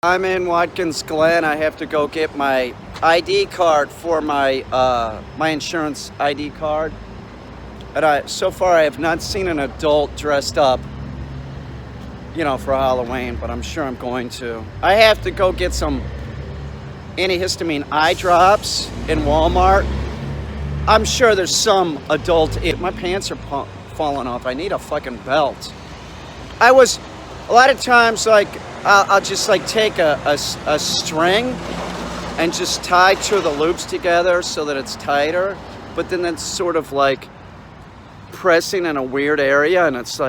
I'm in Watkins Glen. I have to go get my ID card for my my insurance ID card. And so far I have not seen an adult dressed up, for Halloween, but I'm sure I'm going to. I have to go get some antihistamine eye drops in Walmart. I'm sure there's some adult. My pants are falling off. I need a fucking belt. A lot of times, I'll just take a string and just tie two of the loops together so that it's tighter. But then that's sort of pressing in a weird area, and it's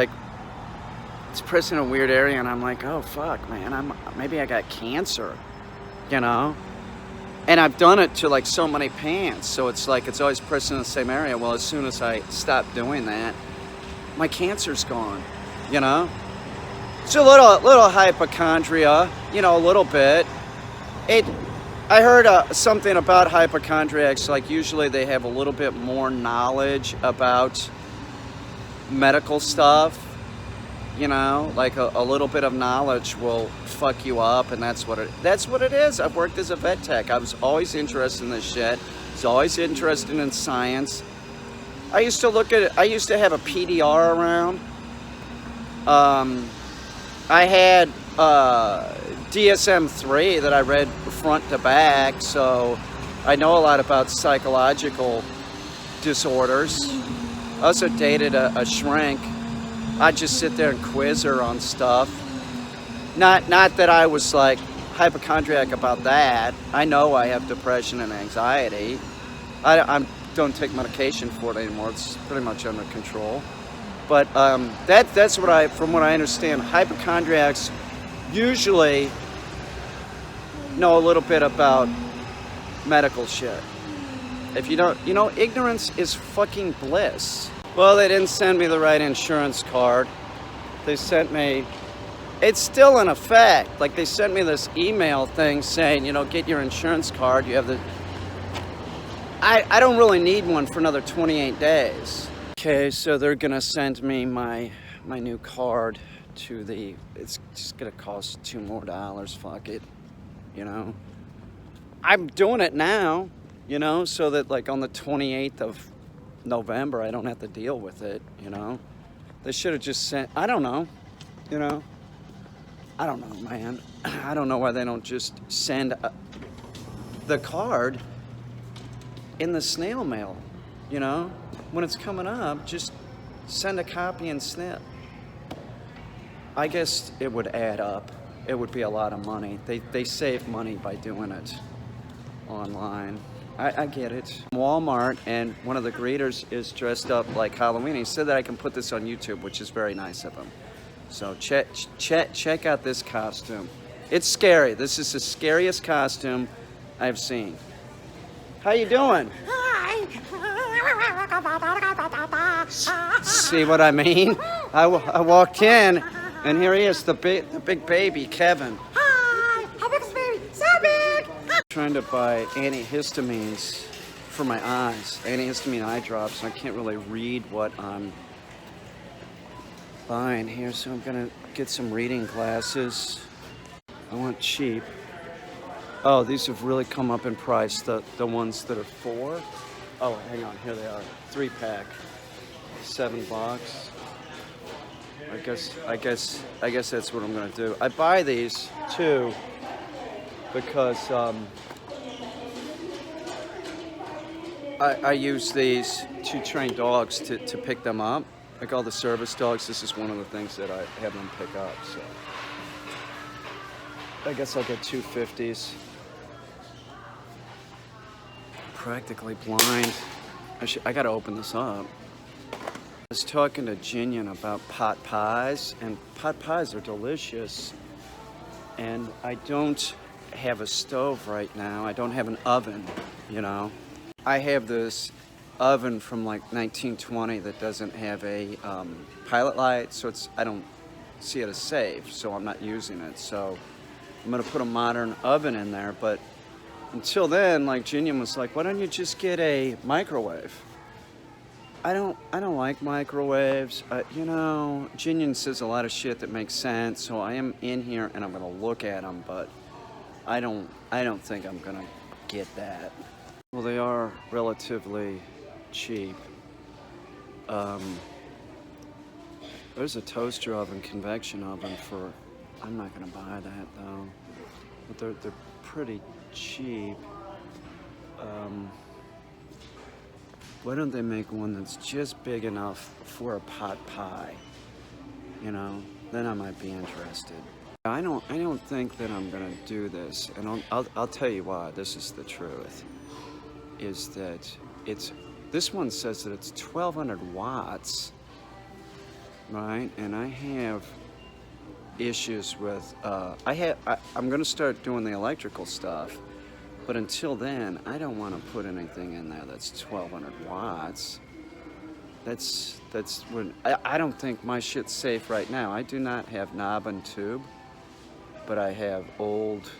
pressing in a weird area, and I'm like, oh fuck, man, maybe I got cancer, And I've done it to so many pants, so it's always pressing in the same area. Well, as soon as I stop doing that, my cancer's gone, It's a little hypochondria, a little bit. I heard something about hypochondriacs, usually they have a little bit more knowledge about medical stuff, a little bit of knowledge will fuck you up, and that's what it is. I've worked as a vet tech. I was always interested in this shit. I was always interested in science. I used to have a PDR around. I had DSM-3 that I read front to back, so I know a lot about psychological disorders. I also dated a shrink. I'd just sit there and quiz her on stuff. Not that I was hypochondriac about that. I know I have depression and anxiety. I don't take medication for it anymore. It's pretty much under control. But that's from what I understand, hypochondriacs usually know a little bit about medical shit. If you don't, ignorance is fucking bliss. Well, they didn't send me the right insurance card. They sent me, it's still in effect. They sent me this email thing saying, get your insurance card. You have I don't really need one for another 28 days. Okay, so they're gonna send me my new card to it's just gonna cost $2 more. Fuck it, I'm doing it now, so that on the 28th of November, I don't have to deal with it, They should have just sent, I don't know, I don't know, man. I don't know why they don't just send the card in the snail mail, When it's coming up, just send a copy and snip. I guess it would add up. It would be a lot of money. They save money by doing it online. I get it. Walmart, and one of the greeters is dressed up like Halloween. He said that I can put this on YouTube, which is very nice of him. So check out this costume. It's scary. This is the scariest costume I've seen. How you doing? See what I mean? I walked in, and here he is, the big baby, Kevin. Hi, how big is the baby? So big! Trying to buy antihistamines for my eyes, antihistamine eye drops, and I can't really read what I'm buying here, so I'm gonna get some reading glasses. I want cheap. Oh, these have really come up in price, the ones that are $4. Oh, hang on, here they are, 3-pack, $7. I guess that's what I'm gonna do. I buy these too because I use these to train dogs to pick them up. All the service dogs, this is one of the things that I have them pick up. So I guess I'll get 2 50s. Practically blind. I gotta open this up. I was talking to Jinian about pot pies, and pot pies are delicious. And I don't have a stove right now. I don't have an oven, I have this oven from 1920 that doesn't have a pilot light, so I don't see it as safe, so I'm not using it. So I'm gonna put a modern oven in there, but until then, Jinian was like, why don't you just get a microwave? I don't like microwaves. Jinian says a lot of shit that makes sense, so I am in here and I'm gonna look at them, but I don't think I'm gonna get that. Well, they are relatively cheap. There's a toaster oven, convection oven for, I'm not gonna buy that though, but they're pretty cheap. Why don't they make one that's just big enough for a pot pie? You know, then I might be interested. I don't think that I'm gonna do this, and I'll tell you why. This is the truth. Is that this one says that it's 1200 watts, right? And I have issues with I'm gonna start doing the electrical stuff, but until then, I don't want to put anything in there that's 1200 watts. That's when I don't think my shit's safe right now. I do not have knob and tube, but I have old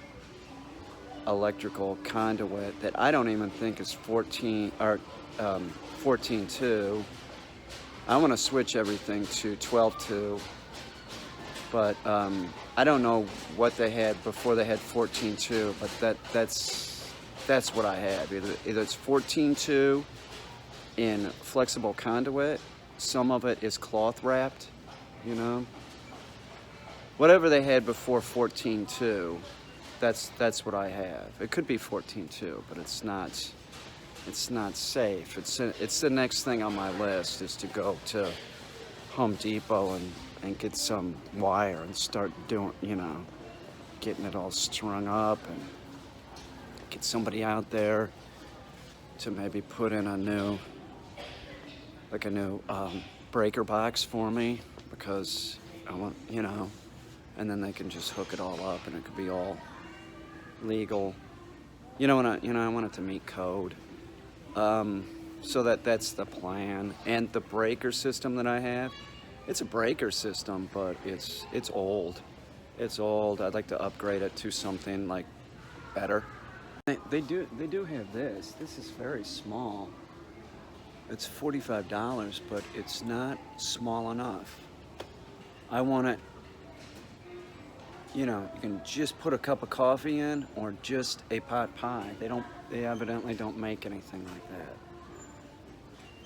electrical conduit that I don't even think is 14.2. I want to switch everything to 12.2, but I don't know what they had before they had 14.2, but that's what I have. Either it's 14.2 in flexible conduit, some of it is cloth wrapped, you know. Whatever they had before 14.2, that's what I have. It could be 14.2, but it's not safe. It's the next thing on my list is to go to Home Depot and get some wire and start doing, you know, getting it all strung up and get somebody out there to maybe put in a new breaker box for me, because I want, you know, and then they can just hook it all up and it could be all legal. I want it to meet code. So that's the plan. And the breaker system that I have, it's a breaker system, but it's old. It's old. I'd like to upgrade it to something like better. They do have this. This is very small. It's $45, but it's not small enough. I want it, you know, you can just put a cup of coffee in or just a pot pie. They evidently don't make anything like that.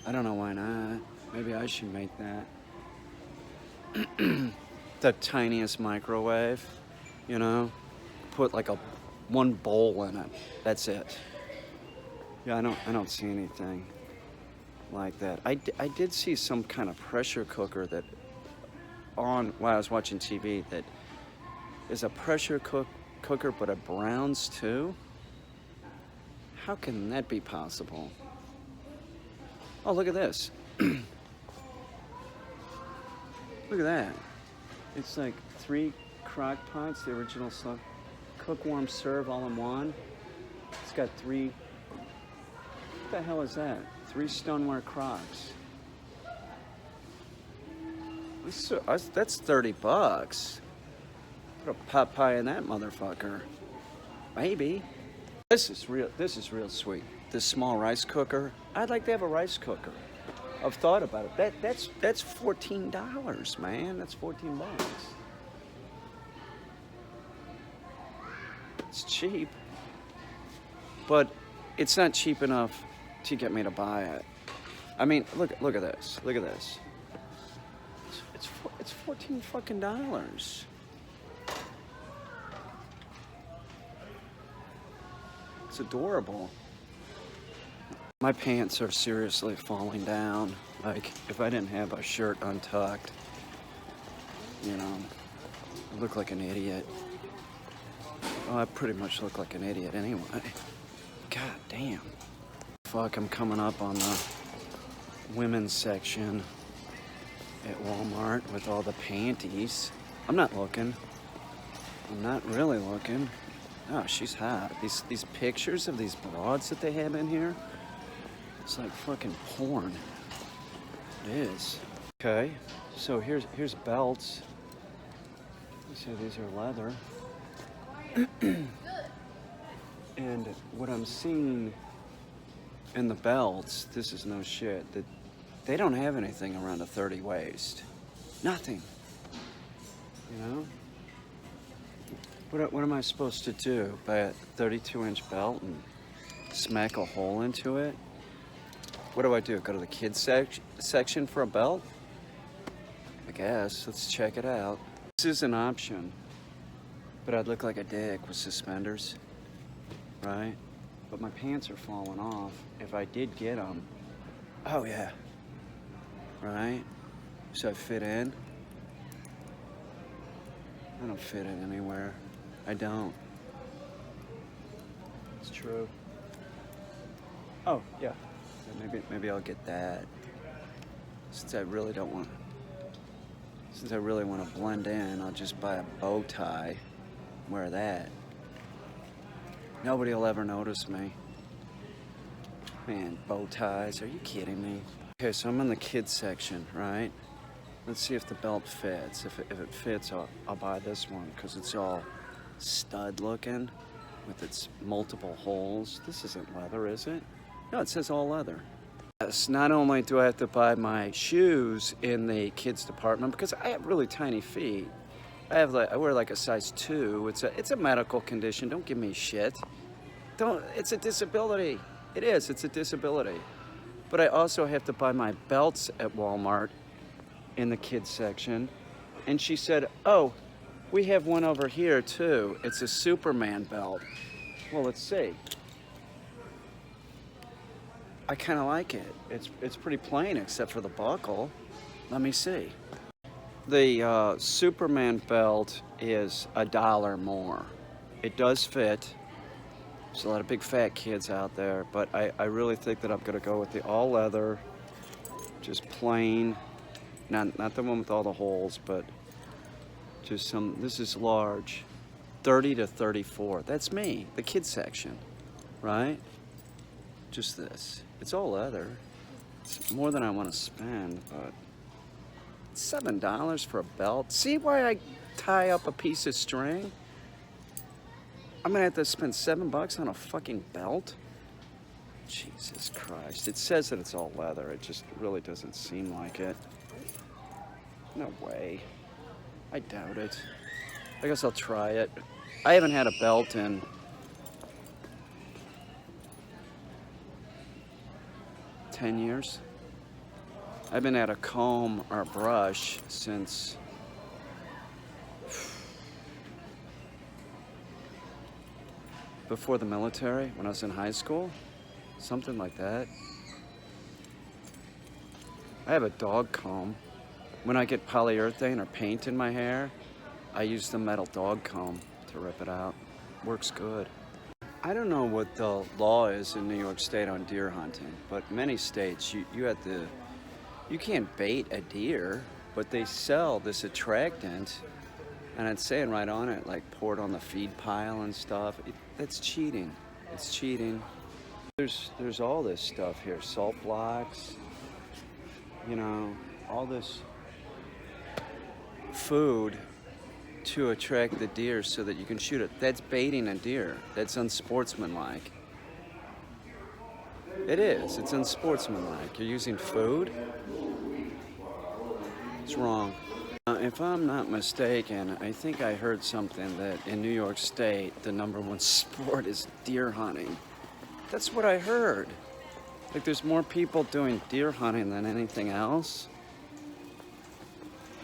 I don't know why not. Maybe I should make that. The tiniest microwave, you know, put like one bowl in it. That's it. Yeah, I don't see anything like that. I did see some kind of pressure cooker that while I was watching TV, that is a pressure cooker, but it browns too. How can that be possible? Oh, look at this. Look at that. It's like 3 crock pots, the original stuff. Cook, warm, serve all in one. It's got 3. What the hell is that? 3 stoneware crocks. That's $30. Put a pot pie in that motherfucker. Maybe. This is real sweet. This small rice cooker. I'd like to have a rice cooker. I've thought about it. That's $14, man. That's $14. It's cheap, but it's not cheap enough to get me to buy it. I mean, look at this. Look at this. It's $14 fucking dollars. It's adorable. My pants are seriously falling down. Like, if I didn't have a shirt untucked, you know, I look like an idiot. Well, I pretty much look like an idiot anyway. God damn. Fuck, I'm coming up on the women's section at Walmart with all the panties. I'm not looking. I'm not really looking. Oh, she's hot. These pictures of these broads that they have in here, it's like fucking porn. It is. Okay, so here's belts. So these are leather. And what I'm seeing in the belts, this is no shit, that they don't have anything around a 30 waist. Nothing. You know? What am I supposed to do? Buy a 32-inch belt and smack a hole into it? What do I do? Go to the kids section for a belt? I guess. Let's check it out. This is an option, but I'd look like a dick with suspenders, right? But my pants are falling off if I did get them. Oh yeah, right? So I fit in? I don't fit in anywhere. I don't. It's true. Oh yeah, maybe I'll get that. Since I really want to blend in, I'll just buy a bow tie, wear that. Nobody will ever notice me. Man, bow ties, are you kidding me? Okay, so I'm in the kids section, right? Let's see if the belt fits. If it fits, I'll buy this one because it's all stud looking with its multiple holes. This isn't leather, is it? No, it says all leather. Yes, not only do I have to buy my shoes in the kids department because I have really tiny feet. I wear like a size 2. It's a medical condition. Don't give me shit. It's a disability. It is. It's a disability. But I also have to buy my belts at Walmart in the kids section. And she said, "Oh, we have one over here too. It's a Superman belt." Well, let's see. I kind of like it. It's pretty plain except for the buckle. Let me see. The Superman belt is $1 more. It does fit. There's a lot of big fat kids out there, but I really think that I'm gonna go with the all leather, just plain, not the one with all the holes, but just some. This is large, 30 to 34. That's me, the kids section, right? Just this. It's all leather. It's more than I want to spend, but $7 for a belt. See why I tie up a piece of string? I'm gonna have to spend $7 on a fucking belt? Jesus Christ. It says that it's all leather. It just really doesn't seem like it. No way. I doubt it. I guess I'll try it. I haven't had a belt in 10 years. I've been at a comb or a brush since before the military, when I was in high school, something like that. I have a dog comb. When I get polyurethane or paint in my hair, I use the metal dog comb to rip it out. Works good. I don't know what the law is in New York State on deer hunting, but many states you can't bait a deer, but they sell this attractant, and it's saying right on it, like pour it on the feed pile and stuff. That's cheating. It's cheating. There's all this stuff here, salt blocks, you know, all this food to attract the deer so that you can shoot it. That's baiting a deer. That's unsportsmanlike. It is. It's unsportsmanlike. You're using food? It's wrong. If I'm not mistaken, I think I heard something that in New York State, the #1 sport is deer hunting. That's what I heard. Like there's more people doing deer hunting than anything else.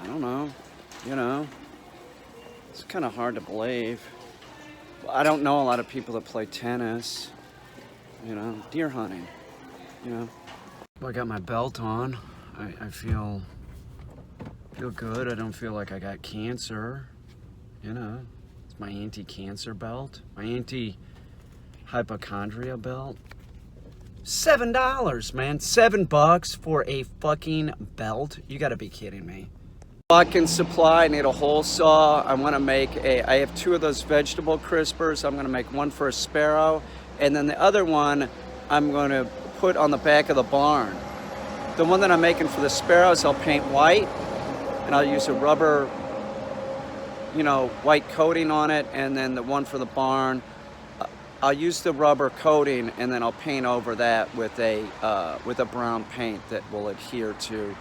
I don't know. You know, it's kind of hard to believe. I don't know a lot of people that play tennis. You know, deer hunting, you know. Well, I got my belt on. I feel good. I don't feel like I got cancer, you know. It's my anti-cancer belt, my anti-hypochondria belt. $7, man, $7 for a fucking belt. You gotta be kidding me. Walk-in supply, I need a hole saw. I wanna make I have 2 of those vegetable crispers. I'm gonna make one for a sparrow, and then the other one I'm gonna put on the back of the barn. The one that I'm making for the sparrows, I'll paint white, and I'll use a rubber, you know, white coating on it, and then the one for the barn, I'll use the rubber coating, and then I'll paint over that with a brown paint that will adhere to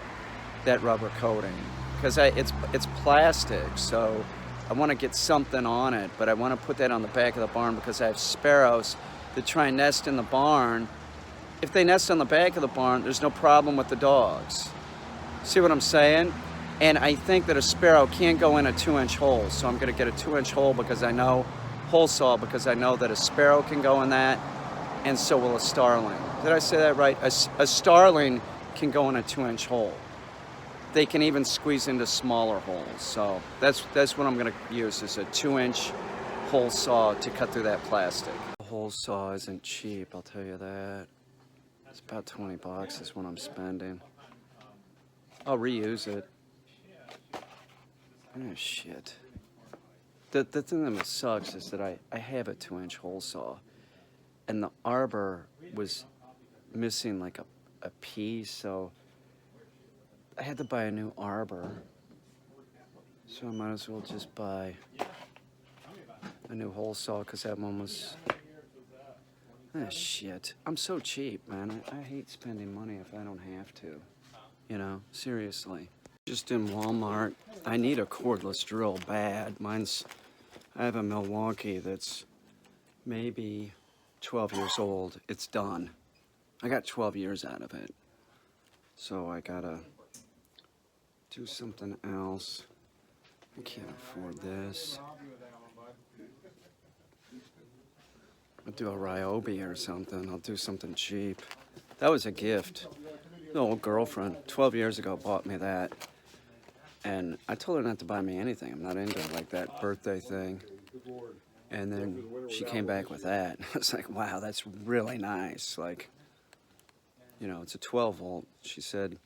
that rubber coating. Because it's plastic, so I want to get something on it, but I want to put that on the back of the barn because I have sparrows that try and nest in the barn. If they nest on the back of the barn, there's no problem with the dogs. See what I'm saying? And I think that a sparrow can't go in a 2-inch hole, so I'm going to get a 2-inch hole because I know, hole saw, because I know that a sparrow can go in that, and so will a starling. Did I say that right? A starling can go in a 2-inch hole. They can even squeeze into smaller holes. So that's what I'm going to use, is a 2-inch hole saw to cut through that plastic. The hole saw isn't cheap, I'll tell you that. It's about 20 bucks is what I'm spending. I'll reuse it. Oh, shit. The thing that sucks is that I have a 2-inch hole saw, and the arbor was missing like a piece, so I had to buy a new arbor. So I might as well just buy a new hole saw because that one was... Ah, shit. I'm so cheap, man. I hate spending money if I don't have to. You know, seriously. Just in Walmart. I need a cordless drill bad. I have a Milwaukee that's maybe 12 years old. It's done. I got 12 years out of it. So I gotta do something else. I can't afford this. I'll do a Ryobi or something. I'll do something cheap. That was a gift. The old girlfriend, 12 years ago, bought me that. And I told her not to buy me anything. I'm not into like that birthday thing. And then she came back with that. I was like, wow, that's really nice. Like, you know, it's a 12 volt. She said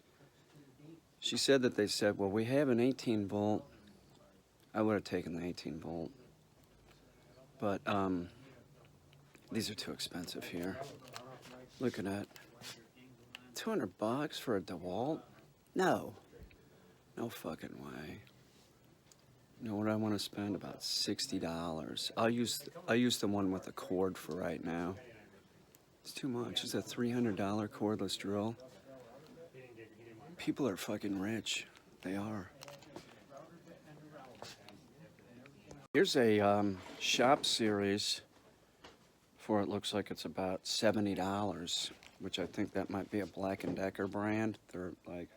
that they said, well, we have an 18 volt. I would have taken the 18 volt. But these are too expensive here. Look at that. 200 bucks for a DeWalt? No. No fucking way. You know what I want to spend? About $60. I'll use the one with the cord for right now. It's too much. It's a $300 cordless drill. People are fucking rich. They are. Here's a shop series for, it looks like it's about $70, which I think that might be a Black & Decker brand. They're like,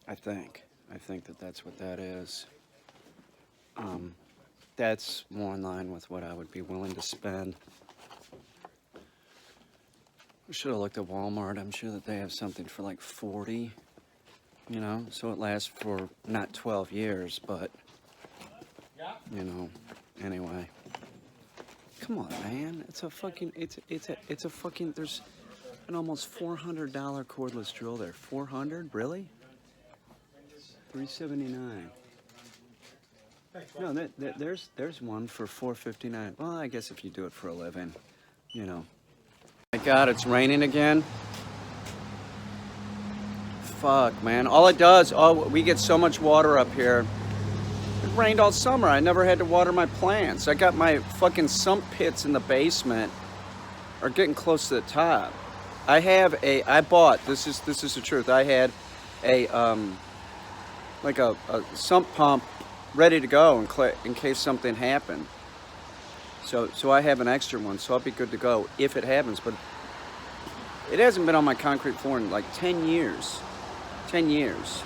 I think that that's what that is. That's more in line with what I would be willing to spend. I should have looked at Walmart. I'm sure that they have something for like 40, you know, so it lasts for not 12 years, but, you know, anyway. Come on, man. It's a fucking, there's an almost $400 cordless drill there. 400? Really? $379. No, there's one for $459. Well, I guess if you do it for a living, you know. My God, it's raining again. Fuck, man. All it does, we get so much water up here. It rained all summer. I never had to water my plants. I got my fucking sump pits in the basement are getting close to the top. I bought, this is the truth. I had a like a sump pump ready to go in case something happened. So I have an extra one, so I'll be good to go if it happens. But it hasn't been on my concrete floor in like 10 years. 10 years.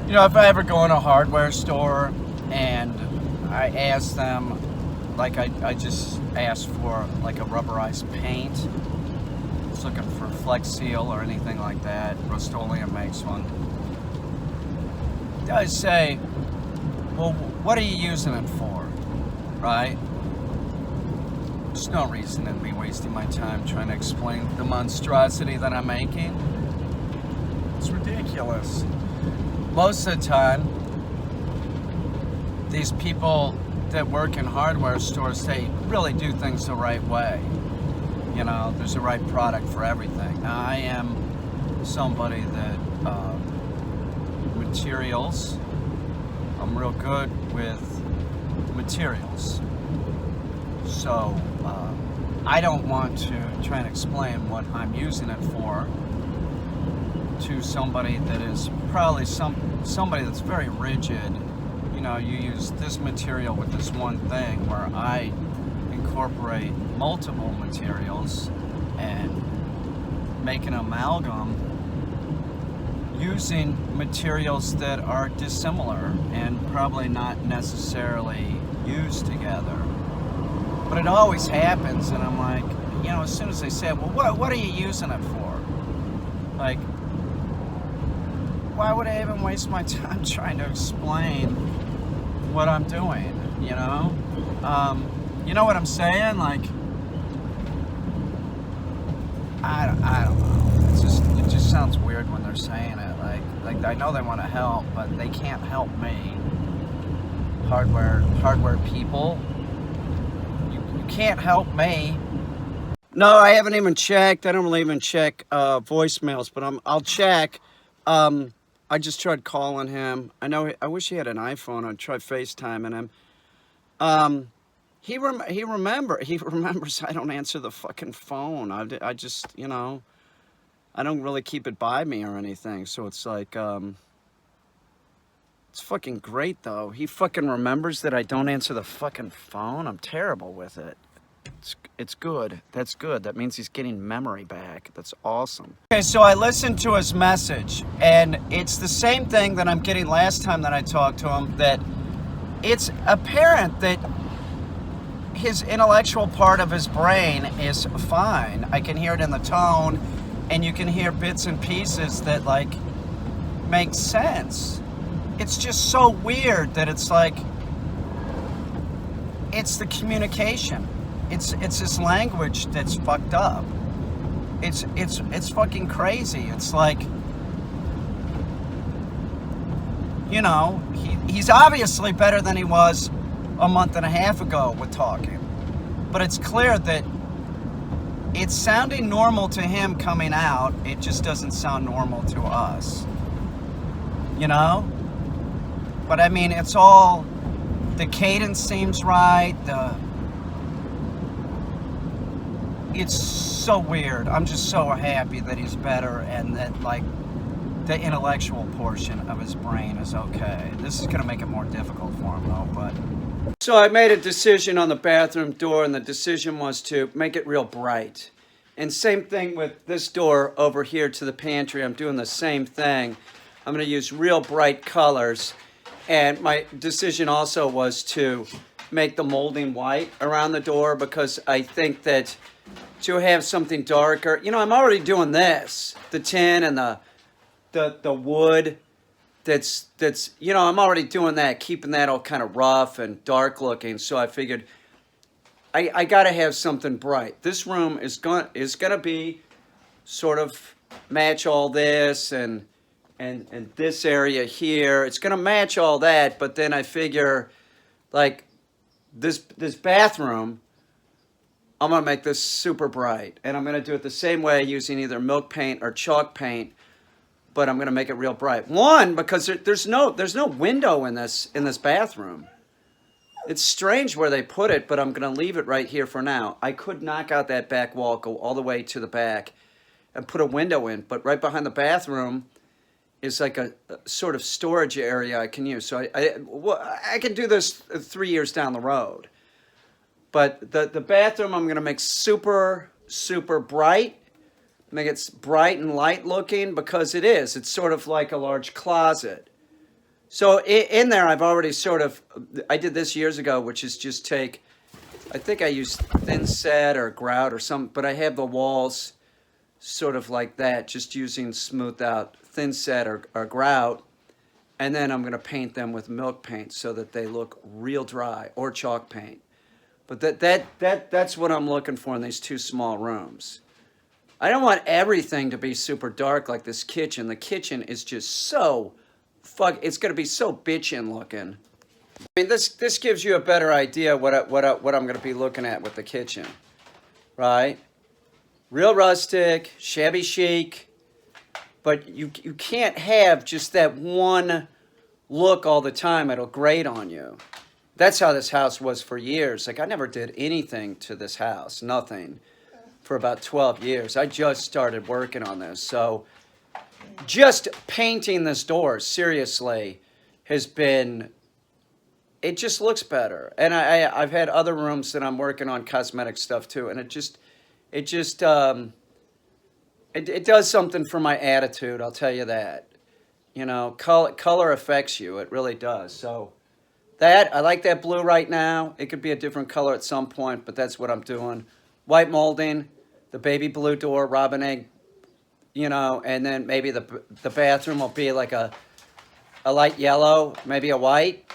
You know, if I ever go in a hardware store and I ask them, like I just asked for like a rubberized paint, I was looking for Flex Seal or anything like that. Rust-Oleum makes one. They always say, well, what are you using it for, right? There's no reason to be wasting my time trying to explain the monstrosity that I'm making. It's ridiculous. Most of the time, these people that work in hardware stores, they really do things the right way. You know, there's a right product for everything. Now, I am somebody that, materials, I'm real good with materials. So, I don't want to try and explain what I'm using it for to somebody that is probably somebody that's very rigid. You know, you use this material with this one thing, where I incorporate multiple materials and make an amalgam using materials that are dissimilar and probably not necessarily used together. But it always happens, and I'm like, you know, as soon as they say, well, what are you using it for? Like, why would I even waste my time trying to explain what I'm doing, you know? You know what I'm saying? Like, I don't know. It just sounds weird when they're saying it. Like I know they want to help, but they can't help me. Hardware people, you can't help me. No, I haven't even checked. I don't really even check voicemails, but I'll check. I just tried calling him. I wish he had an iPhone. I'd try FaceTiming him. He remembers I don't answer the fucking phone. I just, you know, I don't really keep it by me or anything. So it's like, it's fucking great though. He fucking remembers that I don't answer the fucking phone. I'm terrible with it. It's good. That's good. That means he's getting memory back. That's awesome. Okay, so I listened to his message, and it's the same thing that I'm getting last time that I talked to him, that it's apparent that his intellectual part of his brain is fine. I can hear it in the tone, and you can hear bits and pieces that, like, make sense. It's just so weird that it's like, it's the communication. It's this language that's fucked up. It's fucking crazy. It's like, you know, he's obviously better than he was a month and a half ago with talking. But it's clear that it's sounding normal to him coming out. It just doesn't sound normal to us. You know? But I mean, it's all, the cadence seems right, it's so weird. I'm just so happy that he's better and that, like, the intellectual portion of his brain is okay. This is going to make it more difficult for him, though, but... So I made a decision on the bathroom door, and the decision was to make it real bright. And same thing with this door over here to the pantry. I'm doing the same thing. I'm going to use real bright colors. And my decision also was to make the molding white around the door, because I think that to have something darker, you know, I'm already doing this, the tin and the wood, that's you know, I'm already doing that, keeping that all kind of rough and dark looking. So I figured I got to have something bright. This room is gonna be sort of match all this and this area here. It's gonna match all that, but then I figure, like, this bathroom, I'm going to make this super bright, and I'm going to do it the same way using either milk paint or chalk paint, but I'm going to make it real bright. One, because there's no window in this bathroom. It's strange where they put it, but I'm going to leave it right here for now. I could knock out that back wall, go all the way to the back, and put a window in, but right behind the bathroom is like a sort of storage area I can use. So I can do this 3 years down the road. But the bathroom I'm going to make super, super bright. Make it bright and light looking, because it is. It's sort of like a large closet. So in there I've already sort of, I did this years ago, which is just take, I think I used thin set or grout or something, but I have the walls sort of like that, just using smoothed out thin set or grout. And then I'm going to paint them with milk paint so that they look real dry, or chalk paint. But that's what I'm looking for in these two small rooms. I don't want everything to be super dark like this kitchen. The kitchen is just so it's going to be so bitchin' looking. I mean, this gives you a better idea what I'm going to be looking at with the kitchen, right? Real rustic, shabby chic, but you can't have just that one look all the time. It'll grate on you. That's how this house was for years. Like, I never did anything to this house, nothing, for about 12 years. I just started working on this. So just painting this door, seriously, has been, it just looks better. And I've had other rooms that I'm working on cosmetic stuff too, and it does something for my attitude, I'll tell you that. You know, color affects you, it really does. So that, I like that blue right now. It could be a different color at some point, but that's what I'm doing. White molding, the baby blue door, robin egg, you know, and then maybe the bathroom will be like a light yellow, maybe white,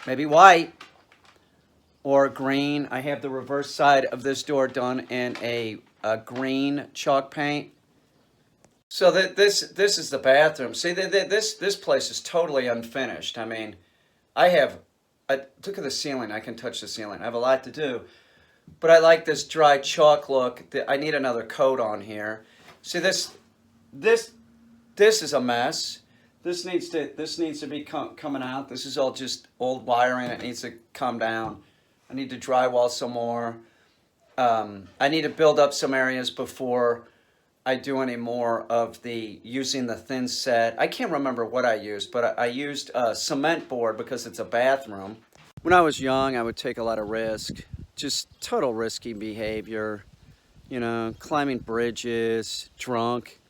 or green. I have the reverse side of this door done in a green chalk paint. So this is the bathroom. See, this place is totally unfinished. I mean, look at the ceiling. I can touch the ceiling. I have a lot to do. But I like this dry chalk look. I need another coat on here. See, this is a mess. This needs to be coming out. This is all just old wiring. It needs to come down. I need to drywall some more. I need to build up some areas before I do any more of using the thin set. I can't remember what I used, but I used a cement board because it's a bathroom. When I was young, I would take a lot of risk, just total risky behavior, you know, climbing bridges, drunk,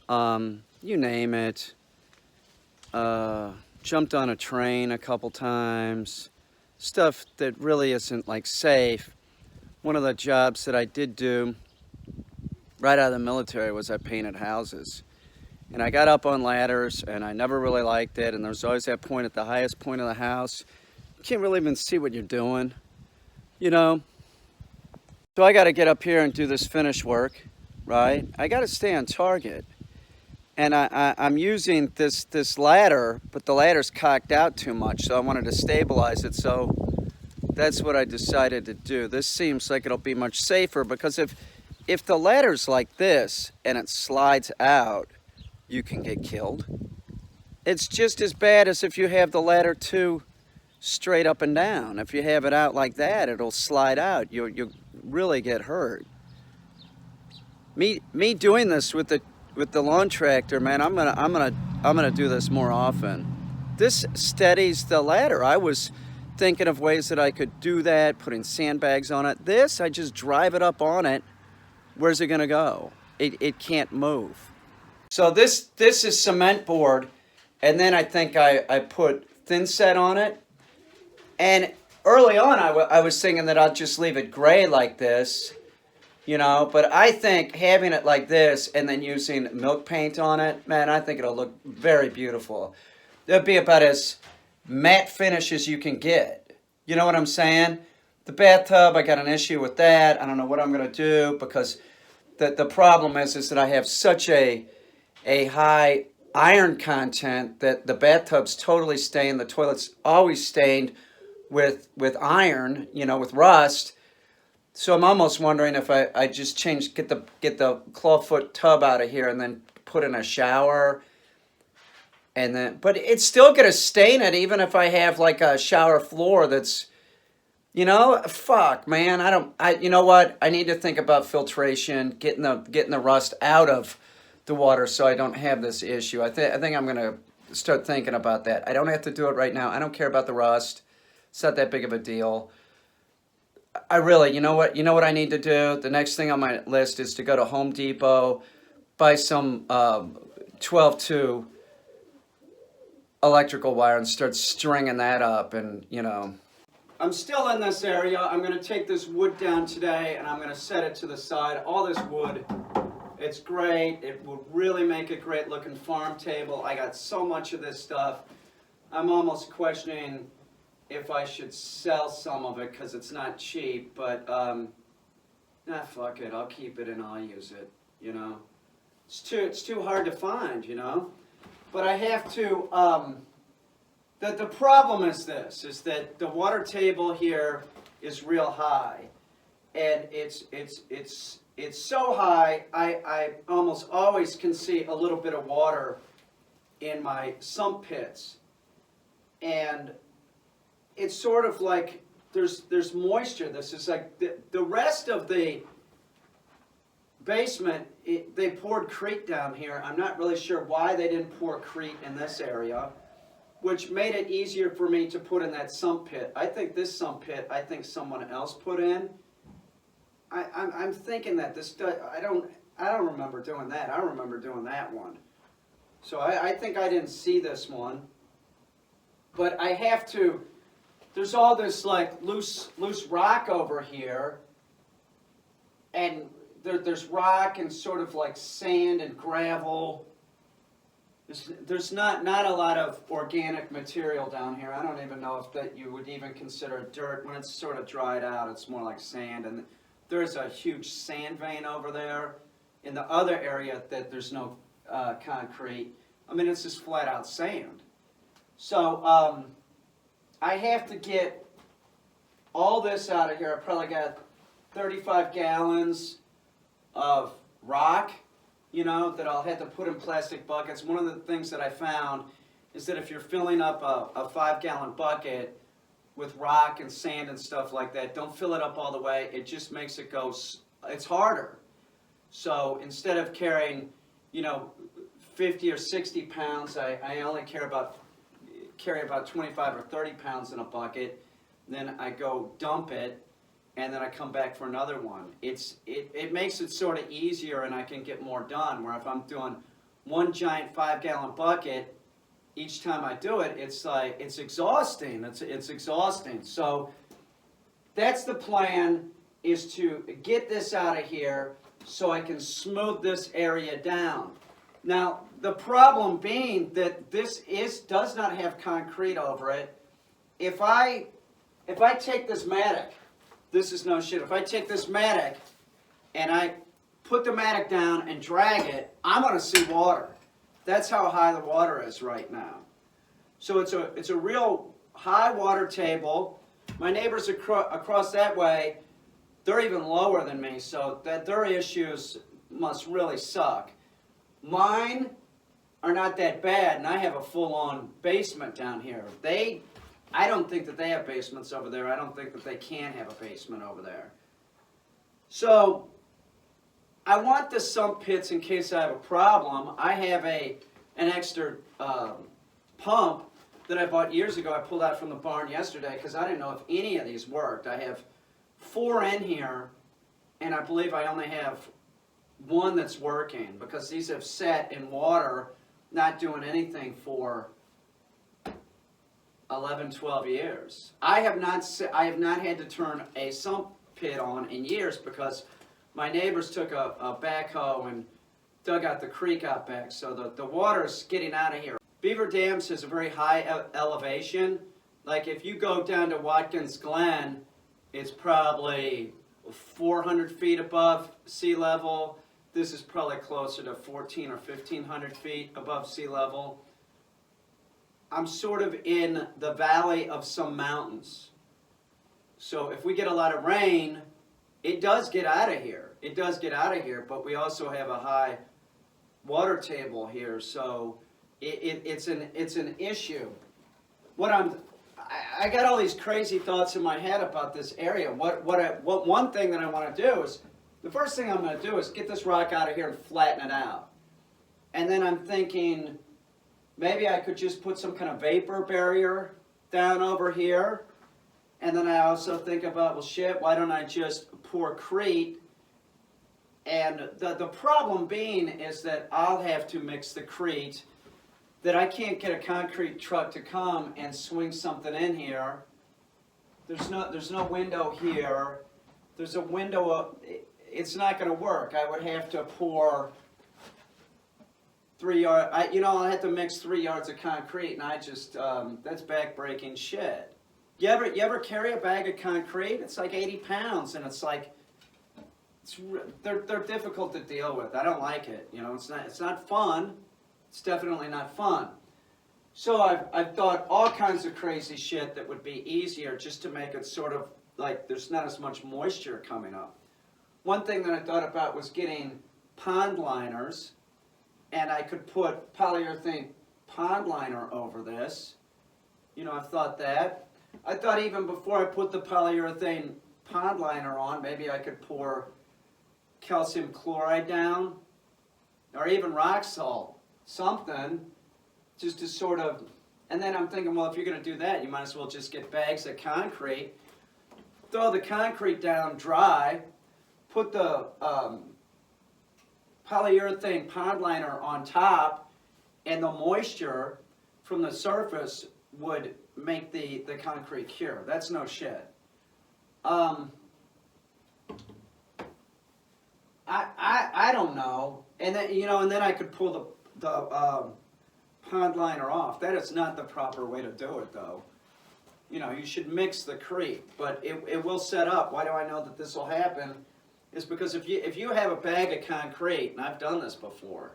you name it. Jumped on a train a couple times, stuff that really isn't like safe. One of the jobs that I did do right out of the military was I painted houses. And I got up on ladders and I never really liked it. And there's always that point at the highest point of the house. You can't really even see what you're doing, you know? So I got to get up here and do this finish work, right? I got to stay on target. And I'm using this ladder, but the ladder's cocked out too much. So I wanted to stabilize it. So that's what I decided to do. This seems like it'll be much safer because if the ladder's like this and it slides out, you can get killed. It's just as bad as if you have the ladder too straight up and down. If you have it out like that, it'll slide out. You'll really get hurt. Me doing this with the lawn tractor, man, I'm gonna do this more often. This steadies the ladder. I was thinking of ways that I could do that, putting sandbags on it. This, I just drive it up on it. Where's it gonna go? It can't move. So this is cement board, and then I think I put thin set on it. And early on, I was thinking that I'll just leave it gray like this, you know. But I think having it like this and then using milk paint on it, man, I think it'll look very beautiful. It'll be about as matte finish as you can get. You know what I'm saying? The bathtub, I got an issue with that. I don't know what I'm gonna do because the problem is that I have such a high iron content that the bathtub's totally stained. The toilet's always stained with iron, you know, with rust. So I'm almost wondering if I just get the clawfoot tub out of here and then put in a shower. And then, but it's still gonna stain it even if I have like a shower floor that's, you know, fuck, man. You know what? I need to think about filtration, getting the rust out of the water so I don't have this issue. I think I'm gonna start thinking about that. I don't have to do it right now. I don't care about the rust. It's not that big of a deal. I really, you know what I need to do? The next thing on my list is to go to Home Depot, buy some 12-2 electrical wire and start stringing that up, and, you know. I'm still in this area. I'm going to take this wood down today and I'm going to set it to the side. All this wood, it's great. It will really make a great looking farm table. I got so much of this stuff. I'm almost questioning if I should sell some of it because it's not cheap, but fuck it. I'll keep it and I'll use it, you know. It's too hard to find, you know. But I have to, the problem is this, is that the water table here is real high. And it's so high, I almost always can see a little bit of water in my sump pits. And it's sort of like there's moisture. This is like the rest of the basement, they poured crete down here. I'm not really sure why they didn't pour crete in this area, which made it easier for me to put in that sump pit. I think this sump pit, I think someone else put in. I'm thinking that this, I don't remember doing that. I remember doing that one. So I think I didn't see this one. But I have to, there's all this like loose rock over here. And there's rock and sort of like sand and gravel. There's not a lot of organic material down here. I don't even know if that you would even consider dirt. When it's sort of dried out, it's more like sand. And there's a huge sand vein over there. In the other area that there's no concrete, I mean, it's just flat out sand. So I have to get all this out of here. I probably got 35 gallons of rock, you know, that I'll have to put in plastic buckets. One of the things that I found is that if you're filling up a 5-gallon bucket with rock and sand and stuff like that, don't fill it up all the way. It just makes it go, it's harder. So instead of carrying, you know, 50 or 60 pounds, I only carry about 25 or 30 pounds in a bucket. Then I go dump it, and then I come back for another one. It makes it sort of easier, and I can get more done. Where if I'm doing one giant 5-gallon bucket, each time I do it, it's like it's exhausting. It's exhausting. So that's the plan: is to get this out of here so I can smooth this area down. Now the problem being that this does not have concrete over it. If I take this mattock. This is no shit. If I take this mattock and I put the mattock down and drag it, I'm going to see water. That's how high the water is right now. So it's a real high water table. My neighbors across that way, they're even lower than me, so that their issues must really suck. Mine are not that bad, and I have a full-on basement down here. I don't think that they have basements over there. I don't think that they can have a basement over there. So I want the sump pits in case I have a problem. I have an extra pump that I bought years ago. I pulled out from the barn yesterday because I didn't know if any of these worked. I have 4 in here, and I believe I only have 1 that's working because these have sat in water, not doing anything for 11, 12 years. I have not had to turn a sump pit on in years because my neighbors took a backhoe and dug out the creek out back, so the water is getting out of here. Beaver Dams has a very high elevation. Like if you go down to Watkins Glen, it's probably 400 feet above sea level. This is probably closer to 1,400 or 1,500 feet above sea level. I'm sort of in the valley of some mountains. So if we get a lot of rain, it does get out of here. It does get out of here, but we also have a high water table here, so it's an issue. I got all these crazy thoughts in my head about this area. One thing that I want to do is, the first thing I'm going to do is get this rock out of here and flatten it out. And then I'm thinking, maybe I could just put some kind of vapor barrier down over here. And then I also think about, well, shit, why don't I just pour crete? And the problem being is that I'll have to mix the crete, that I can't get a concrete truck to come and swing something in here. There's no window here. There's a window, it's not going to work. I would have to pour 3 yards, I'll have to mix 3 yards of concrete, and I just, that's back-breaking shit. You ever carry a bag of concrete? It's like 80 pounds, and it's like, they're difficult to deal with. I don't like it. It's not fun. It's definitely not fun. So I've thought all kinds of crazy shit that would be easier just to make it sort of like there's not as much moisture coming up. One thing that I thought about was getting pond liners, and I could put polyurethane pond liner over this. I've thought that. I thought even before I put the polyurethane pond liner on, maybe I could pour calcium chloride down, or even rock salt, something, just to sort of, and then I'm thinking, well, if you're going to do that, you might as well just get bags of concrete, throw the concrete down dry, put the polyurethane pond liner on top, and the moisture from the surface would make the concrete cure. That's no shit. I don't know. And then, and then I could pull the pond liner off. That is not the proper way to do it, though. You should mix the crete, but it will set up. Why do I know that this will happen? Is because if you have a bag of concrete, and I've done this before,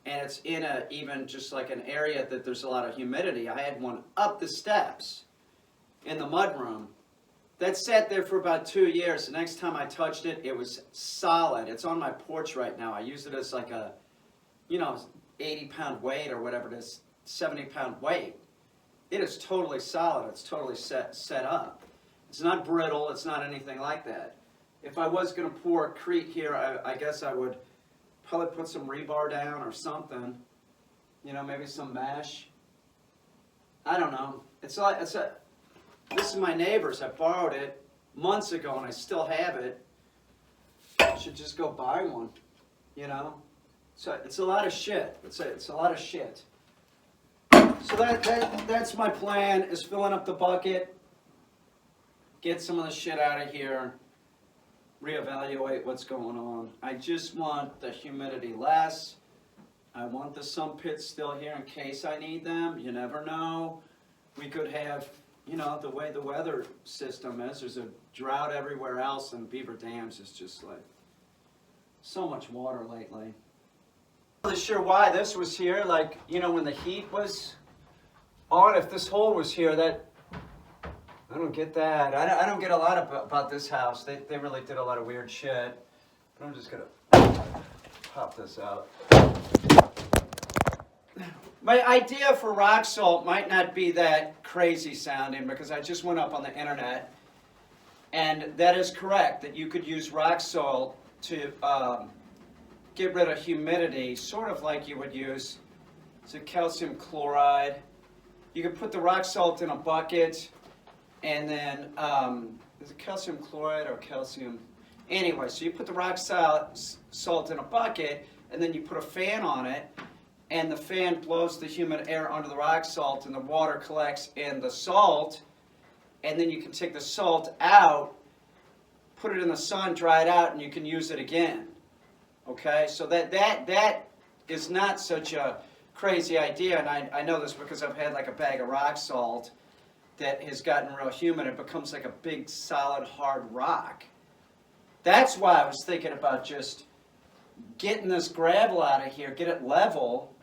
and it's in even just like an area that there's a lot of humidity. I had one up the steps in the mudroom that sat there for about 2 years. The next time I touched it, it was solid. It's on my porch right now. I use it as like a, 80-pound weight or whatever it is, 70-pound weight. It is totally solid. It's totally set up. It's not brittle. It's not anything like that. If I was going to pour crete here, I guess I would probably put some rebar down or something. Maybe some mesh. I don't know. This is my neighbor's. I borrowed it months ago and I still have it. I should just go buy one. So it's a lot of shit. It's a lot of shit. So that's my plan, is filling up the bucket, get some of the shit out of here, reevaluate what's going on. I just want the humidity less. I want the sump pits still here in case I need them. You never know. We could have, the way the weather system is, there's a drought everywhere else, and Beaver Dams is just like so much water lately. I'm not really sure why this was here, like, when the heat was on. If this hole was here, I don't get that. I don't get a lot about this house. They really did a lot of weird shit. But I'm just going to pop this out. My idea for rock salt might not be that crazy sounding, because I just went up on the internet, and that is correct, that you could use rock salt to get rid of humidity, sort of like you would use calcium chloride. You could put the rock salt in a bucket, and then, is it calcium chloride or calcium? Anyway, so you put the rock salt in a bucket, and then you put a fan on it, and the fan blows the humid air under the rock salt, and the water collects in the salt, and then you can take the salt out, put it in the sun, dry it out, and you can use it again. Okay, so that is not such a crazy idea, and I know this because I've had like a bag of rock salt that has gotten real humid. It becomes like a big, solid, hard rock. That's why I was thinking about just getting this gravel out of here, get it level,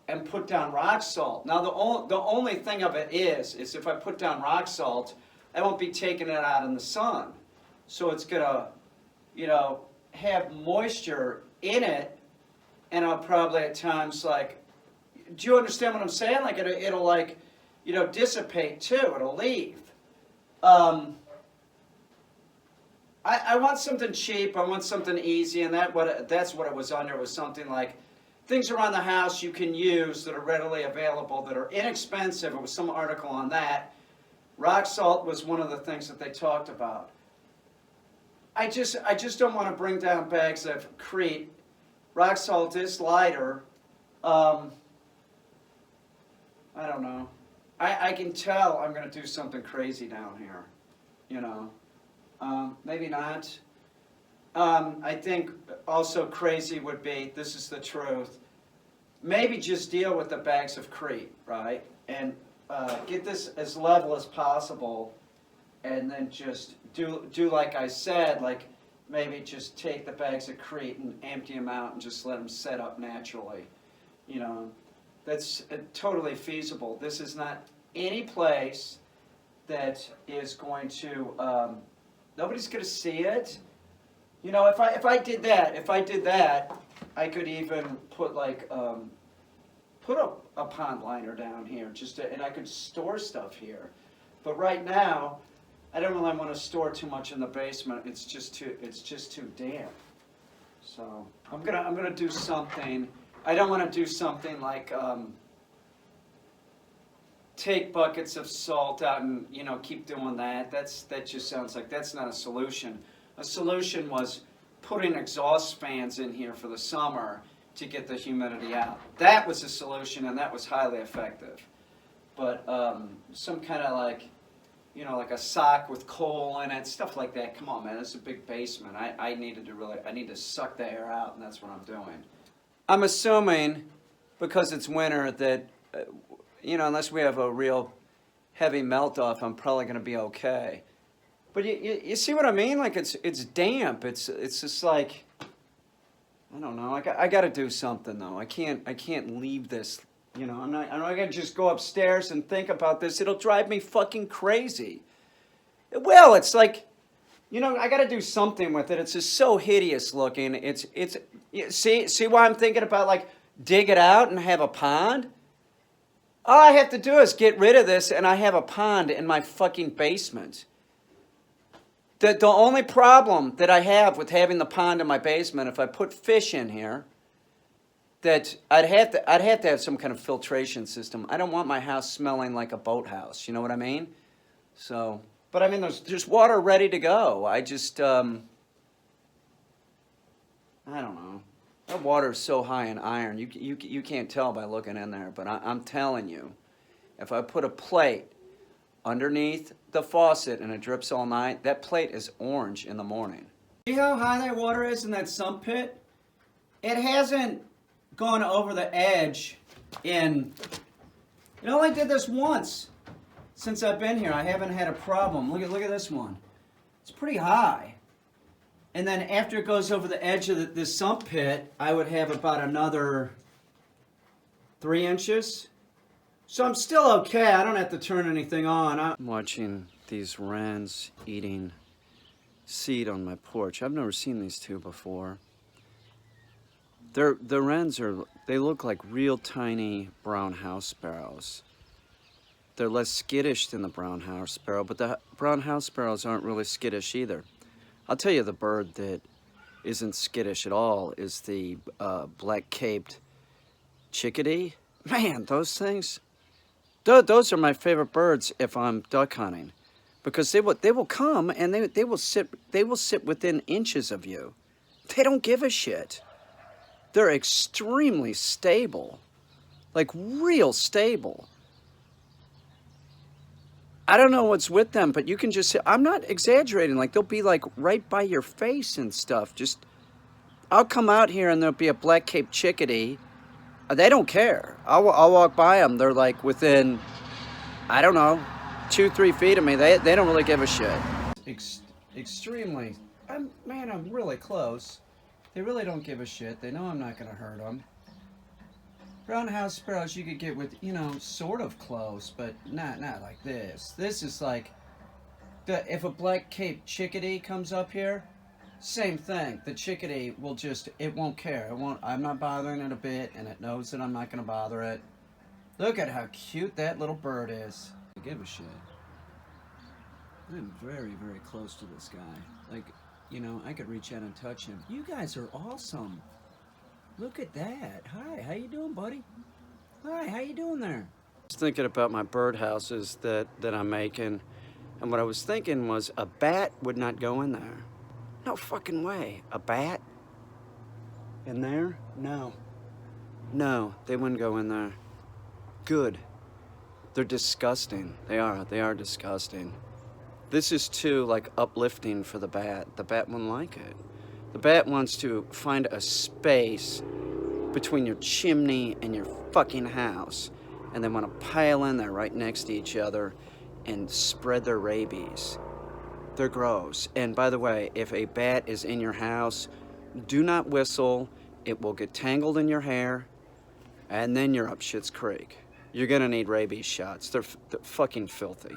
and put down rock salt. Now, the only thing of it is if I put down rock salt, I won't be taking it out in the sun. So it's going to, have moisture in it, and I'll probably at times, like, do you understand what I'm saying? Like, it'll like, dissipate too. It'll leave. I want something cheap. I want something easy, and that's what it was under, was something like things around the house you can use that are readily available, that are inexpensive. It was some article on that. Rock salt was one of the things that they talked about. I just don't want to bring down bags of crete. Rock salt is lighter. I don't know. I can tell I'm going to do something crazy down here, maybe not. I think also crazy would be, this is the truth, maybe just deal with the bags of crete, right? And get this as level as possible, and then just do like I said, like maybe just take the bags of crete and empty them out and just let them set up naturally. That's totally feasible. This is not any place that is going to, nobody's going to see it. If I did that, I could even put like, put a pond liner down here, and I could store stuff here. But right now, I don't really want to store too much in the basement. It's just too damp. So I'm gonna do something. I don't want to do something like take buckets of salt out and keep doing that. That just sounds like that's not a solution. A solution was putting exhaust fans in here for the summer to get the humidity out. That was a solution, and that was highly effective. But some kind of like a sock with coal in it, stuff like that. Come on, man, it's a big basement. I need to suck the air out, and that's what I'm doing. I'm assuming, because it's winter, that, unless we have a real heavy melt-off, I'm probably going to be okay. But you see what I mean? Like, it's damp. It's just like, I don't know. I got to do something, though. I can't leave this. I'm not gonna just go upstairs and think about this. It'll drive me fucking crazy. It will. It's like, I got to do something with it. It's just so hideous looking. See why I'm thinking about like dig it out and have a pond? All I have to do is get rid of this, and I have a pond in my fucking basement. The only problem that I have with having the pond in my basement, if I put fish in here, that I'd have to have some kind of filtration system. I don't want my house smelling like a boathouse. You know what I mean? So, but I mean, there's water ready to go. I just, I don't know. That water's so high in iron. You can't tell by looking in there. But I'm telling you, if I put a plate underneath the faucet and it drips all night, that plate is orange in the morning. See how high that water is in that sump pit? It hasn't gone over the edge it only did this once since I've been here. I haven't had a problem. Look at this one. It's pretty high. And then after it goes over the edge of the sump pit, I would have about another 3 inches. So I'm still okay. I don't have to turn anything on. I'm watching these wrens eating seed on my porch. I've never seen these two before. The wrens they look like real tiny brown house sparrows. They're less skittish than the brown house sparrow, but the brown house sparrows aren't really skittish either. I'll tell you the bird that isn't skittish at all is the black-caped chickadee. Man, those things, those are my favorite birds if I'm duck hunting, because they will come and they will sit within inches of you. They don't give a shit. They're extremely stable, like real stable. I don't know what's with them, but you can just see, I'm not exaggerating, like they'll be like right by your face and stuff. Just, I'll come out here and there'll be a black-caped chickadee. They don't care. I'll walk by them. They're like within, I don't know, 2-3 feet of me. They don't really give a shit. Extremely, I'm really close. They really don't give a shit. They know I'm not going to hurt them. Brown house sparrows you could get with, sort of close, but not like this. This is like, if a black-caped chickadee comes up here, same thing. The chickadee will it won't care. I'm not bothering it a bit, and it knows that I'm not going to bother it. Look at how cute that little bird is. I give a shit. I'm very, very close to this guy. Like, I could reach out and touch him. You guys are awesome. Look at that. Hi, how you doing, buddy? Hi, how you doing there? I was thinking about my birdhouses that I'm making, and what I was thinking was a bat would not go in there. No fucking way. A bat? In there? No. No, they wouldn't go in there. Good. They're disgusting. They are disgusting. This is too, like, uplifting for the bat. The bat wouldn't like it. The bat wants to find a space between your chimney and your fucking house, and they want to pile in there right next to each other and spread their rabies. They're gross. And by the way, if a bat is in your house, do not whistle. It will get tangled in your hair, and then you're up shit's creek. You're gonna need rabies shots. They're fucking filthy.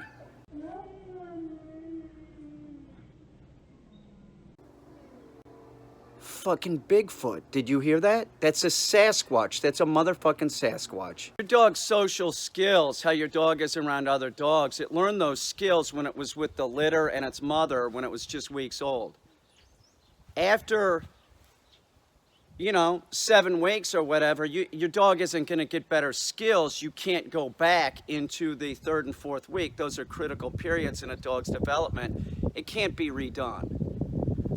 fucking Bigfoot. Did you hear that? That's a Sasquatch. That's a motherfucking Sasquatch. Your dog's social skills, how your dog is around other dogs, it learned those skills when it was with the litter and its mother when it was just weeks old. After, 7 weeks or whatever, your dog isn't going to get better skills. You can't go back into the 3rd and 4th week. Those are critical periods in a dog's development. It can't be redone.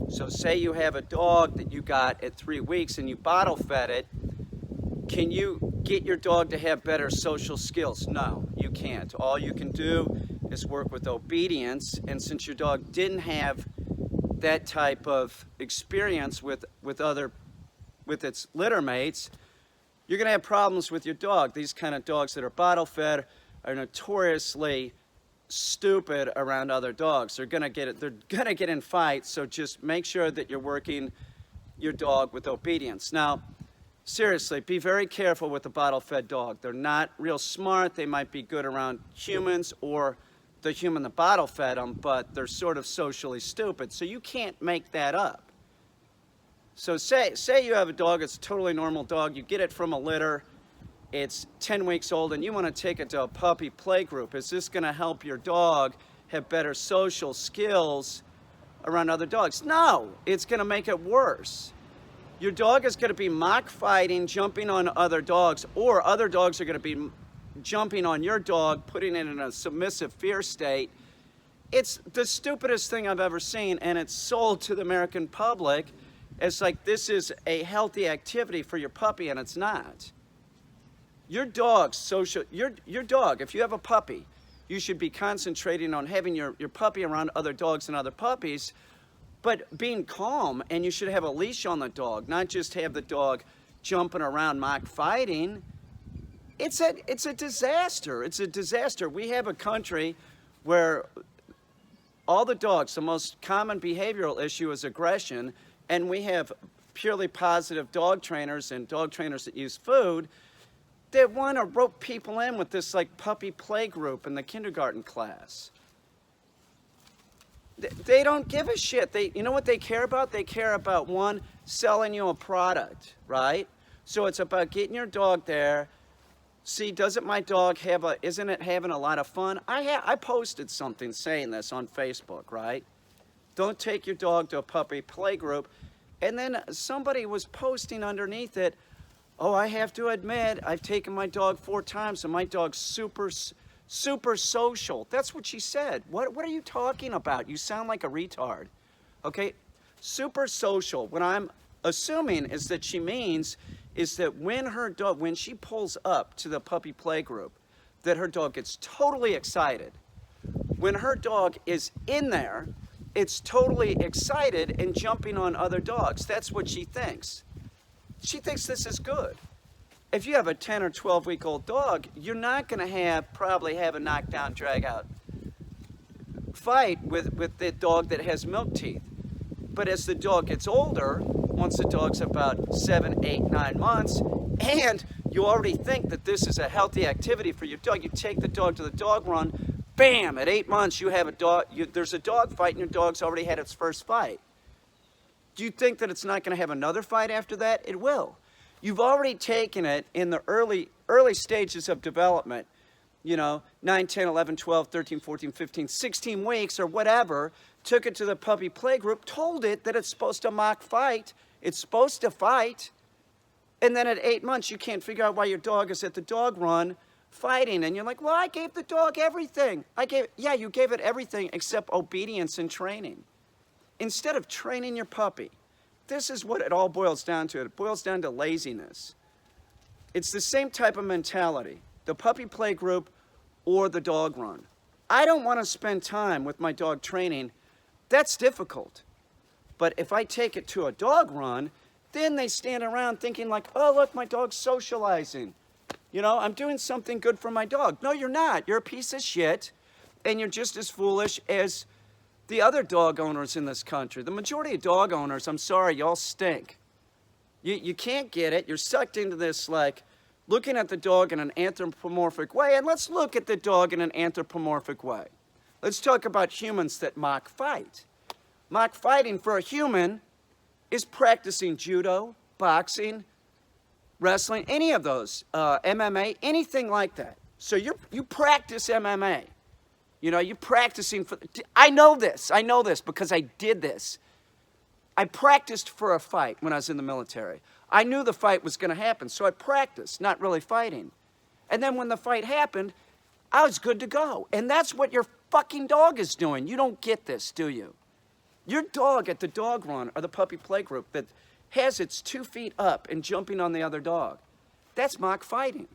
So say you have a dog that you got at 3 weeks and you bottle fed it. Can you get your dog to have better social skills? No, you can't. All you can do is work with obedience. And since your dog didn't have that type of experience with its litter mates, you're going to have problems with your dog. These kind of dogs that are bottle fed are notoriously stupid around other dogs. They're gonna get in fights. So just make sure that you're working your dog with obedience. Now, seriously, be very careful with the bottle-fed dog. They're not real smart. They might be good around humans or the human that bottle-fed them, but they're sort of socially stupid. So you can't make that up. So say you have a dog. It's a totally normal dog. You get it from a litter. It's 10 weeks old and you want to take it to a puppy play group. Is this going to help your dog have better social skills around other dogs? No, it's going to make it worse. Your dog is going to be mock fighting, jumping on other dogs, or other dogs are going to be jumping on your dog, putting it in a submissive fear state. It's the stupidest thing I've ever seen, and it's sold to the American public as like this is a healthy activity for your puppy, and it's not. Your dog, your dog, if you have a puppy, you should be concentrating on having your puppy around other dogs and other puppies, but being calm, and you should have a leash on the dog, not just have the dog jumping around mock fighting. It's a disaster. It's a disaster. We have a country where all the dogs, the most common behavioral issue is aggression, and we have purely positive dog trainers and dog trainers that use food that want to rope people in with this like puppy play group in the kindergarten class. They don't give a shit. You know what they care about? They care about, one, selling you a product, right? So it's about getting your dog there. See, isn't it having a lot of fun? I posted something saying this on Facebook, right? Don't take your dog to a puppy play group. And then somebody was posting underneath it, oh, I have to admit, I've taken my dog 4 times and my dog's super social. That's what she said. What are you talking about? You sound like a retard. Okay? Super social. What I'm assuming is that she means is that when she pulls up to the puppy play group, that her dog gets totally excited. When her dog is in there, it's totally excited and jumping on other dogs. That's what she thinks. She thinks this is good. If you have a 10 or 12-week-old dog, you're not going to probably have a knockdown, drag-out fight with the dog that has milk teeth. But as the dog gets older, once the dog's about 7, 8, 9 months, and you already think that this is a healthy activity for your dog, you take the dog to the dog run, bam, at 8 months you have a dog, there's a dog fight and your dog's already had its first fight. Do you think that it's not going to have another fight after that? It will. You've already taken it in the early stages of development, 9, 10, 11, 12, 13, 14, 15, 16 weeks or whatever, took it to the puppy play group, told it that it's supposed to mock fight, it's supposed to fight, and then at 8 months you can't figure out why your dog is at the dog run fighting, and you're like, well, I gave the dog everything. You gave it everything except obedience and training. Instead of training your puppy, this is what it all boils down to. It boils down to laziness. It's the same type of mentality, the puppy play group or the dog run. I don't want to spend time with my dog training. That's difficult. But if I take it to a dog run, then they stand around thinking like, oh, look, my dog's socializing. I'm doing something good for my dog. No, you're not. You're a piece of shit, and you're just as foolish as the other dog owners in this country. The majority of dog owners, I'm sorry, y'all stink. You can't get it. You're sucked into this, like, looking at the dog in an anthropomorphic way. And let's look at the dog in an anthropomorphic way. Let's talk about humans that mock fight. Mock fighting for a human is practicing judo, boxing, wrestling, any of those, MMA, anything like that. So you practice MMA. You know, you're practicing for, I know this because I did this. I practiced for a fight when I was in the military. I knew the fight was gonna happen, so I practiced, not really fighting. And then when the fight happened, I was good to go. And that's what your fucking dog is doing. You don't get this, do you? Your dog at the dog run or the puppy play group that has its 2 feet up and jumping on the other dog, that's mock fighting.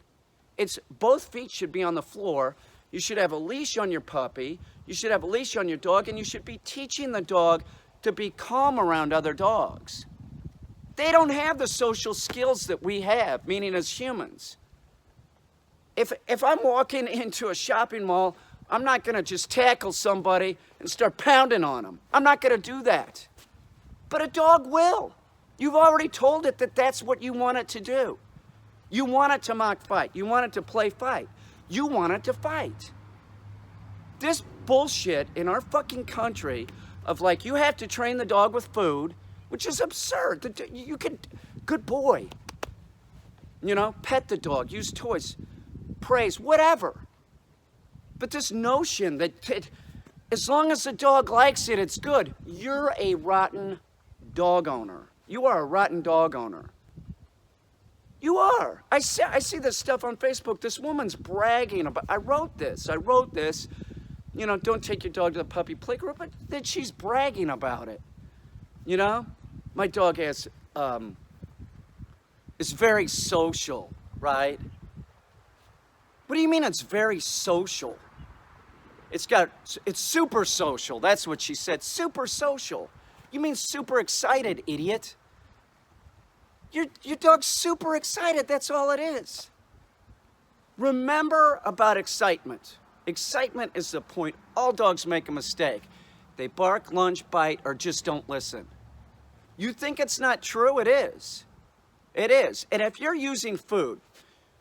It's both feet should be on the floor. You should have a leash on your puppy. You should have a leash on your dog, and you should be teaching the dog to be calm around other dogs. They don't have the social skills that we have, meaning as humans. If I'm walking into a shopping mall, I'm not gonna just tackle somebody and start pounding on them. I'm not gonna do that. But a dog will. You've already told it that that's what you want it to do. You want it to mock fight. You want it to play fight. You want it to fight. This bullshit in our fucking country of like, you have to train the dog with food, which is absurd. You can, good boy. You know, pet the dog, use toys, praise, whatever. But this notion that as long as the dog likes it, it's good. You're a rotten dog owner. You are a rotten dog owner. You are. I see this stuff on Facebook. This woman's bragging about, I wrote this, you know, don't take your dog to the puppy play group, but then she's bragging about it. You know, my dog is very social, right? What do you mean it's very social? It's super social. That's what she said, super social. You mean super excited, idiot. Your dog's super excited, that's all it is. Remember about excitement. Excitement is the point. All dogs make a mistake. They bark, lunge, bite, or just don't listen. You think it's not true? It is. It is. And if you're using food,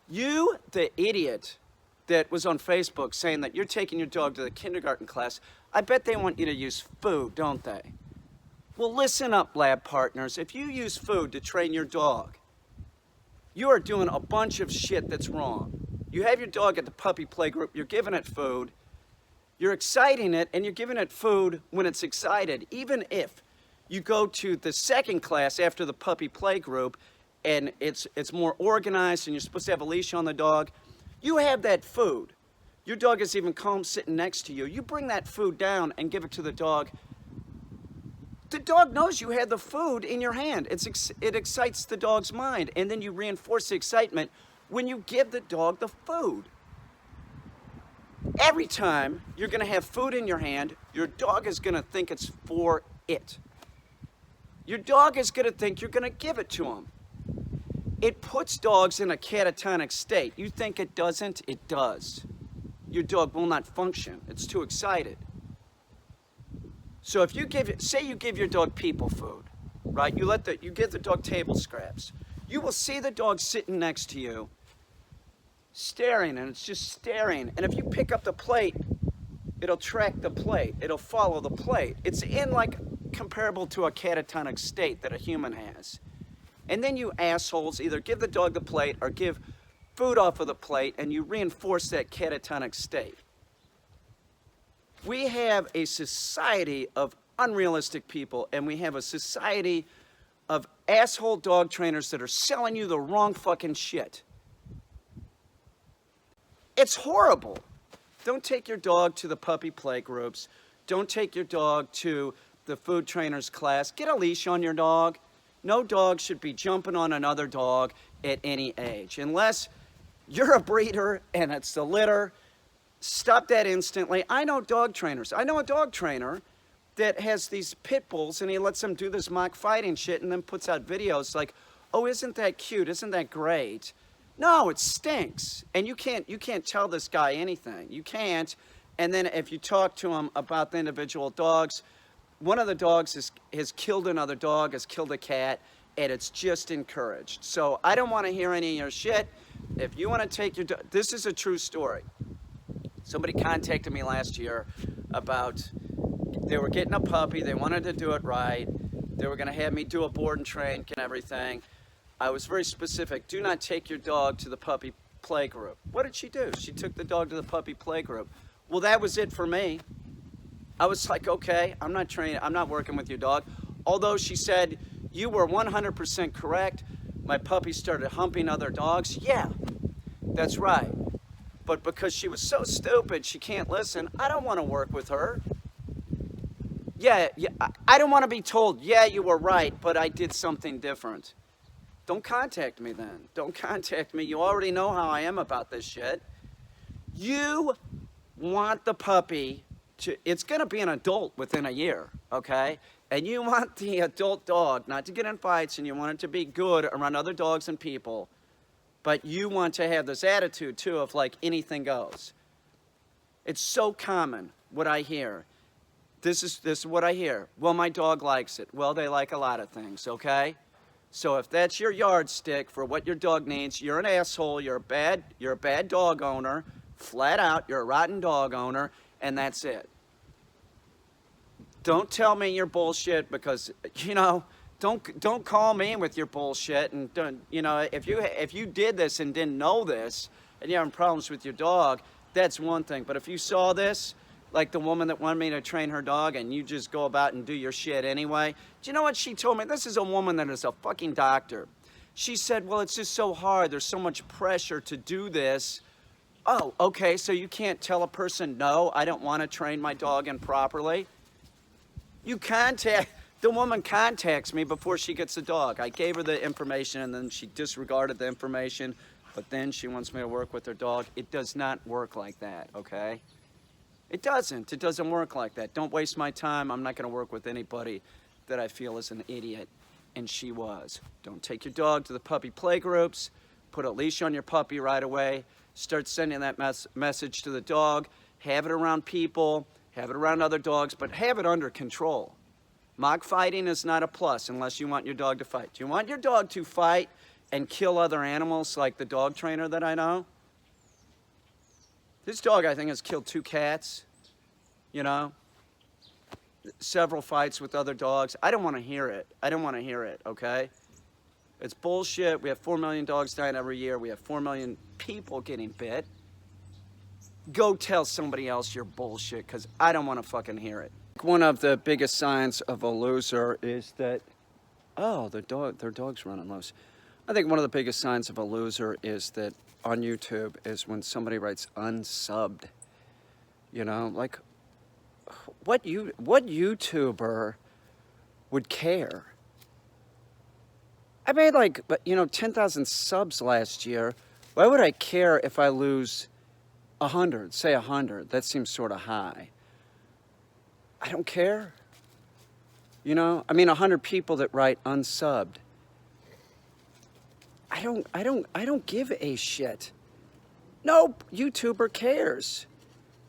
you, the idiot that was on Facebook saying that you're taking your dog to the kindergarten class, I bet they want you to use food, don't they? Well, listen up, lab partners. If you use food to train your dog, you are doing a bunch of shit that's wrong. You have your dog at the puppy play group, you're giving it food, you're exciting it, and you're giving it food when it's excited. Even if you go to the second class after the puppy play group and it's more organized and you're supposed to have a leash on the dog, you have that food. Your dog is even calm sitting next to you. You bring that food down and give it to the dog. The dog knows you had the food in your hand. It excites the dog's mind, and then you reinforce the excitement when you give the dog the food. Every time you're gonna have food in your hand, your dog is gonna think it's for it. Your dog is gonna think you're gonna give it to him. It puts dogs in a catatonic state. You think it doesn't? It does. Your dog will not function. It's too excited. So if you say you give your dog people food, right? You give the dog table scraps. You will see the dog sitting next to you, staring, and it's just staring. And if you pick up the plate, it'll track the plate. It'll follow the plate. It's in like comparable to a catatonic state that a human has. And then you assholes either give the dog the plate or give food off of the plate, and you reinforce that catatonic state. We have a society of unrealistic people, and we have a society of asshole dog trainers that are selling you the wrong fucking shit. It's horrible. Don't take your dog to the puppy play groups. Don't take your dog to the food trainer's class. Get a leash on your dog. No dog should be jumping on another dog at any age. Unless you're a breeder and it's the litter, stop that instantly. I know dog trainers. I know a dog trainer that has these pit bulls and he lets them do this mock fighting shit and then puts out videos like, oh, isn't that cute? Isn't that great? No, it stinks. And you can't tell this guy anything. You can't. And then if you talk to him about the individual dogs, one of the dogs has killed another dog, has killed a cat, and it's just encouraged. So I don't want to hear any of your shit. If you want to take your dog, this is a true story. Somebody contacted me last year about they were getting a puppy, they wanted to do it right, They were going to have me do a board and train and everything. I was very specific. Do not take your dog to the puppy play group. What did she do? She took the dog to the puppy play group. Well, that was it for me. I was like, okay, I'm not training. I'm not working with your dog. Although she said, you were 100% correct. My puppy started humping other dogs. Yeah, that's right. But because she was so stupid, she can't listen, I don't want to work with her. Yeah, I don't want to be told, yeah, you were right, but I did something different. Don't contact me then. Don't contact me. You already know how I am about this shit. You want the puppy to, it's going to be an adult within a year, okay? And you want the adult dog not to get in fights, and you want it to be good around other dogs and people. But you want to have this attitude, too, of like anything goes. It's so common what I hear. This is what I hear. Well, my dog likes it. Well, they like a lot of things, okay? So if that's your yardstick for what your dog needs, you're an asshole, you're a bad dog owner, flat out, you're a rotten dog owner, and that's it. Don't tell me your bullshit because, you know, don't call me with your bullshit, and don't, you know, if you did this and didn't know this and you're having problems with your dog, that's one thing. But if you saw this, like the woman that wanted me to train her dog, and you just go about and do your shit anyway. Do you know what she told me? This is a woman that is a fucking doctor. She said, well, it's just so hard. There's so much pressure to do this. Oh, okay, so you can't tell a person, no, I don't want to train my dog improperly. The woman contacts me before she gets the dog. I gave her the information, and then she disregarded the information, but then she wants me to work with her dog. It does not work like that, okay? It doesn't. It doesn't work like that. Don't waste my time. I'm not going to work with anybody that I feel is an idiot, and she was. Don't take your dog to the puppy play groups. Put a leash on your puppy right away. Start sending that message to the dog. Have it around people. Have it around other dogs, but have it under control. Mock fighting is not a plus unless you want your dog to fight. Do you want your dog to fight and kill other animals like the dog trainer that I know? This dog, I think, has killed 2 cats, you know, several fights with other dogs. I don't want to hear it. I don't want to hear it, okay? It's bullshit. We have 4 million dogs dying every year. We have 4 million people getting bit. Go tell somebody else your bullshit, because I don't want to fucking hear it. One of the biggest signs of a loser is that, oh, their dog's running loose. I think one of the biggest signs of a loser is that on YouTube is when somebody writes unsubbed. You know, like, what YouTuber would care? I made like, you know, 10,000 subs last year. Why would I care if I lose 100? Say 100. That seems sort of high. I don't care. You know, I mean, 100 people that write unsubbed. I don't give a shit. No YouTuber cares.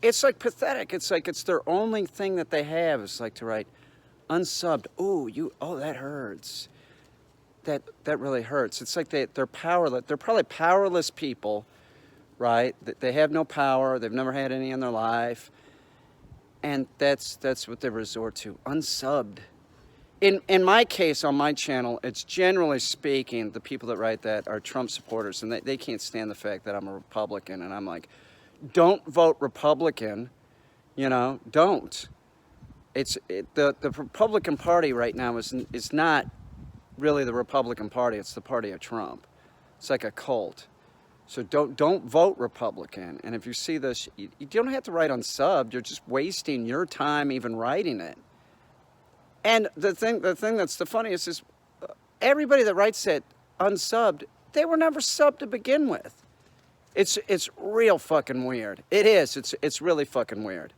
It's like pathetic. It's like it's their only thing that they have is like to write unsubbed. Oh, that hurts. That really hurts. It's like they're powerless. They're probably powerless people, right? They have no power. They've never had any in their life. And that's what they resort to. Unsubbed. In my case, on my channel, it's generally speaking, the people that write that are Trump supporters, and they can't stand the fact that I'm a Republican. And I'm like, don't vote Republican, you know, don't. The Republican Party right now is not really the Republican Party, it's the party of Trump. It's like a cult. So don't vote Republican. And if you see this, you don't have to write unsubbed. You're just wasting your time even writing it. And the thing that's the funniest is everybody that writes it unsubbed, they were never subbed to begin with. It's real fucking weird. It is. It's really fucking weird.